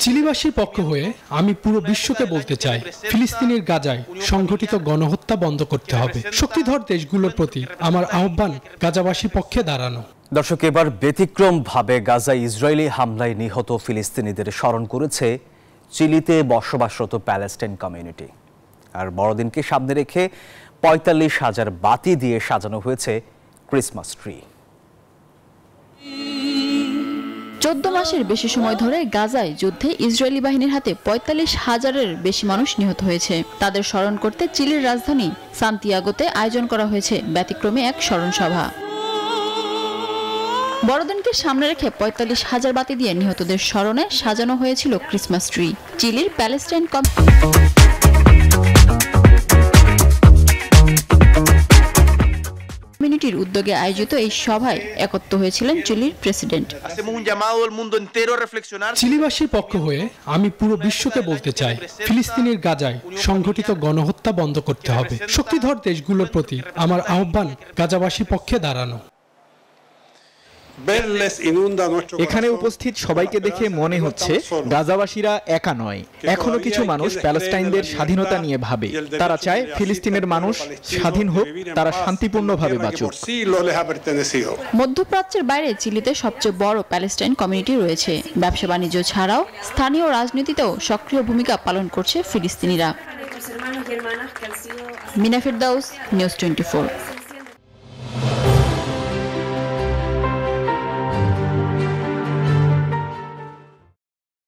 চিলিবাসীর পক্ষ হয়ে আমি পুরো বিশ্বকে বলতে চাই, ফিলিস্তিনের গাজায় সংঘটিত গণহত্যা বন্ধ করতে হবে। শক্তিধর দেশগুলোর প্রতি আমার আহ্বান গাজাবাসীর পক্ষে দাঁড়ানো। দর্শক, এবার ব্যতিক্রমভাবে গাজায় ইসরায়েলি হামলায় নিহত ফিলিস্তিনিদের স্মরণ করেছে চিলিতে বসবাসরত প্যালেস্টাইন কমিউনিটি। আর বড়দিনকে সামনে রেখে ৪৫,০০০ বাতি দিয়ে সাজানো হয়েছে ক্রিসমাস ট্রি। ১৪ মাসের বেশি সময় ধরে গাজায় যুদ্ধে ইসরায়েলি বাহিনীর হাতে ৪৫,০০০-এর বেশি মানুষ নিহত হয়েছে। তাদের স্মরণ করতে চিলির রাজধানী সান্তিয়াগোতে আয়োজন করা হয়েছে ব্যতিক্রমী এক স্মরণ সভা। বড়দিনকে সামনে রেখে ৪৫,০০০ বাতি দিয়ে নিহতদের স্মরণে সাজানো হয়েছিল ক্রিসমাস ট্রি। চিলির প্যালেস্টাইন কমিউনিটির উদ্যোগে আয়োজিত এই সভায় একত্র হয়েছিলেন চিলির প্রেসিডেন্ট। চিলিবাসীর পক্ষ হয়ে আমি পুরো বিশ্বকে বলতে চাই, ফিলিস্তিনের গাজায় সংঘটিত গণহত্যা বন্ধ করতে হবে। শক্তিধর দেশগুলোর প্রতি আমার আহ্বান গাজাবাসীর পক্ষে দাঁড়ানো। এখানে উপস্থিত সবাইকে দেখে মনে হচ্ছে গাজাবাসীরা একা নয়। এখনো কিছু মানুষ প্যালেস্টাইনদের স্বাধীনতা নিয়ে ভাবে। তারা চায় ফিলিস্তিনের মানুষ স্বাধীন হোক, তারা শান্তিপূর্ণভাবে বাঁচুক। মধ্যপ্রাচ্যের বাইরে চিলিতে সবচেয়ে বড় প্যালেস্টাইন কমিউনিটি রয়েছে। ব্যবসা বাণিজ্য ছাড়াও স্থানীয় রাজনীতিতেও সক্রিয় ভূমিকা পালন করছে ফিলিস্তিনিরা। মিনা ফেরদাউস, নিউজ 24।